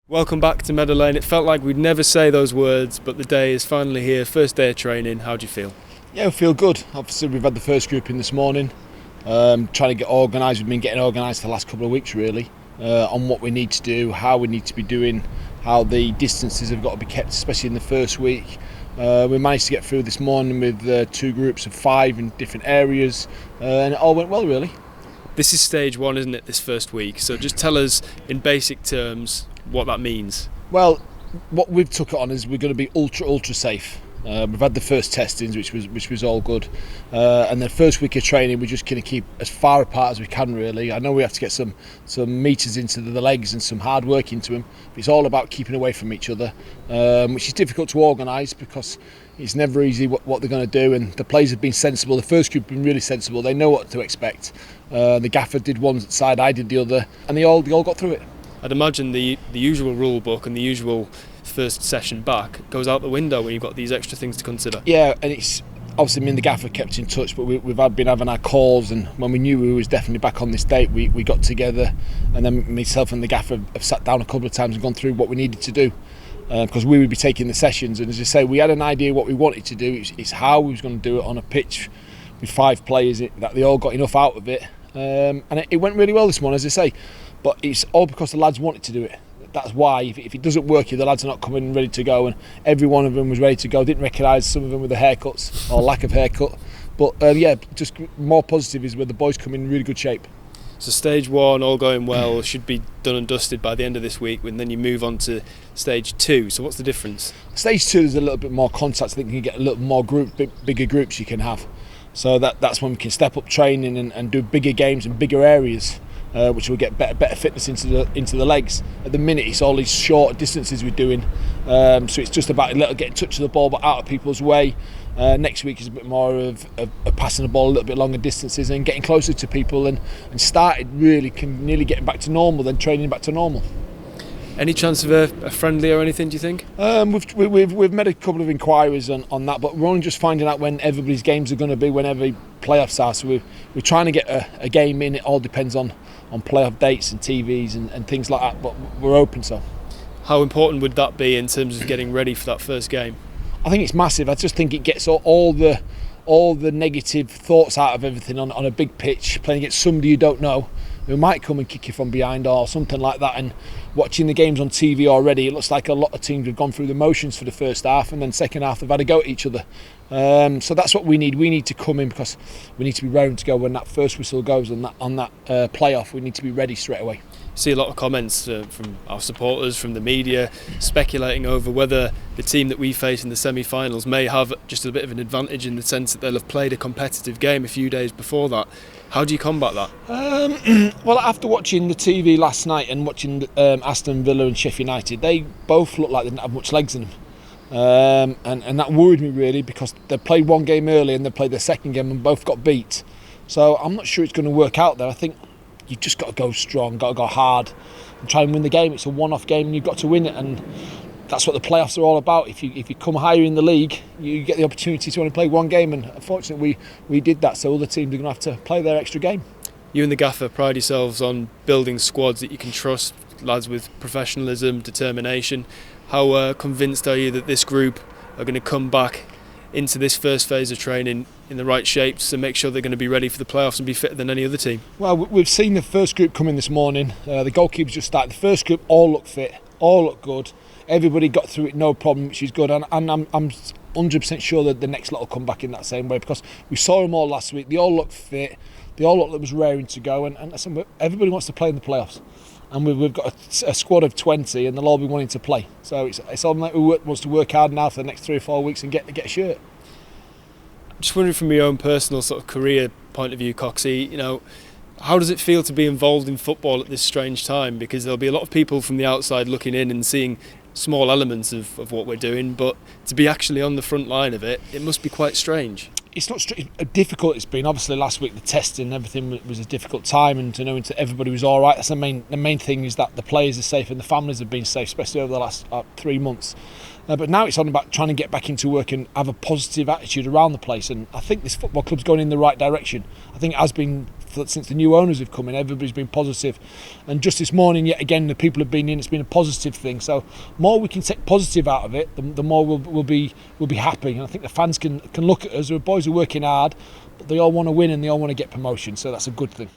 Welcome back to Meadow Lane. It felt like we'd never say those words, but the day is finally here. First day of training. How do you feel? Yeah, we feel good. Obviously, we've had the first group in this morning. Trying to get organised. We've been getting organised for the last couple of weeks, really, on what we need to do, how we need to be doing, how the distances have got to be kept, especially in the first week. We managed to get through this morning with 2 groups of 5 in different areas, and it all went well, really. This is stage 1, isn't it, this first week? So just tell us in basic terms what that means. Well, what we've took it on is we're going to be ultra safe. We've had the first testings, which was all good, and the first week of training we're just going to keep as far apart as we can. Really, I know we have to get some meters into the legs and some hard work into them, but it's all about keeping away from each other, which is difficult to organise because it's never easy what they're going to do. And the players have been sensible. The first group have been really sensible. They know what to expect. The gaffer did one side, I did the other, and they all got through it. I'd imagine the usual rule book and the usual first session back goes out the window when you've got these extra things to consider. Yeah, and it's obviously me and the gaffer kept in touch, but we've been having our calls, and when we knew we was definitely back on this date, we got together, and then myself and the gaffer have sat down a couple of times and gone through what we needed to do, because we would be taking the sessions, and as I say, we had an idea what we wanted to do. It's how we was going to do it on a pitch with 5 players, that they all got enough out of it, and it went really well this morning, as I say, but it's all because the lads wanted to do it. That's why, if it doesn't work, the lads are not coming ready to go, and every one of them was ready to go. Didn't recognise some of them with the haircuts or lack of haircut, but yeah, just more positive is where the boys come in really good shape. So stage 1, all going well, should be done and dusted by the end of this week, and then you move on to stage 2. So what's the difference? Stage 2 is a little bit more contact. I think you can get a little more bigger groups you can have. So that's when we can step up training and do bigger games and bigger areas. Which will get better fitness into the legs. At the minute, it's all these short distances we're doing, so it's just about getting touch of the ball but out of people's way. Next week is a bit more of passing the ball a little bit longer distances and getting closer to people, and started really nearly getting back to normal, then training back to normal. Any chance of a friendly or anything, do you think? We've made a couple of inquiries on that, but we're only just finding out when everybody's games are going to be, when every playoffs are. So we're trying to get a game in. It all depends on playoff dates and TVs and things like that, but we're open. So, how important would that be in terms of getting ready for that first game? I think it's massive. I just think it gets all the negative thoughts out of everything on a big pitch, playing against somebody you don't know, who might come and kick you from behind or something like that. And watching the games on TV already, it looks like a lot of teams have gone through the motions for the first half, and then second half they've had a go at each other. So that's what we need. We need to come in because we need to be ready to go when that first whistle goes on that playoff. We need to be ready straight away. See a lot of comments from our supporters, from the media, speculating over whether the team that we face in the semi-finals may have just a bit of an advantage in the sense that they'll have played a competitive game a few days before that. How do you combat that? Well, after watching the TV last night and watching Aston Villa and Sheffield United, they both look like they didn't have much legs in them. And that worried me really, because they played one game early and they played their second game and both got beat. So I'm not sure it's going to work out there. I think you've just got to go strong, got to go hard and try and win the game. It's a one-off game and you've got to win it, and that's what the playoffs are all about. If you come higher in the league, you get the opportunity to only play one game, and unfortunately we did that, so other teams are going to have to play their extra game. You and the gaffer pride yourselves on building squads that you can trust, lads with professionalism, determination. How convinced are you that this group are going to come back into this first phase of training in the right shapes and make sure they're going to be ready for the playoffs and be fitter than any other team? Well, we've seen the first group come in this morning. The goalkeepers just started. The first group all look fit, all look good. Everybody got through it, no problem, which is good. And I'm 100% sure that the next lot will come back in that same way, because we saw them all last week. They all look fit. They all look like it was raring to go. And everybody wants to play in the playoffs. And we've got a squad of 20, and they'll all be wanting to play. So it's all like who wants to work hard now for the next 3 or 4 weeks and get a shirt. Just wondering, from your own personal sort of career point of view, Coxie, how does it feel to be involved in football at this strange time? Because there'll be a lot of people from the outside looking in and seeing small elements of what we're doing, but to be actually on the front line of it, it must be quite strange. It's not difficult. It's been, obviously, last week the testing and everything was a difficult time, and to know everybody was all right. That's the main thing, is that the players are safe and the families have been safe, especially over the last 3 months. But now it's on about trying to get back into work and have a positive attitude around the place, and I think this football club's going in the right direction. I think it has been since the new owners have come in. Everybody's been positive, and just this morning, yet again, the people have been in. It's been a positive thing. So, more we can take positive out of it, the more we'll be happy. And I think the fans can look at us. We're boys who are working hard, but they all want to win and they all want to get promotion. So that's a good thing.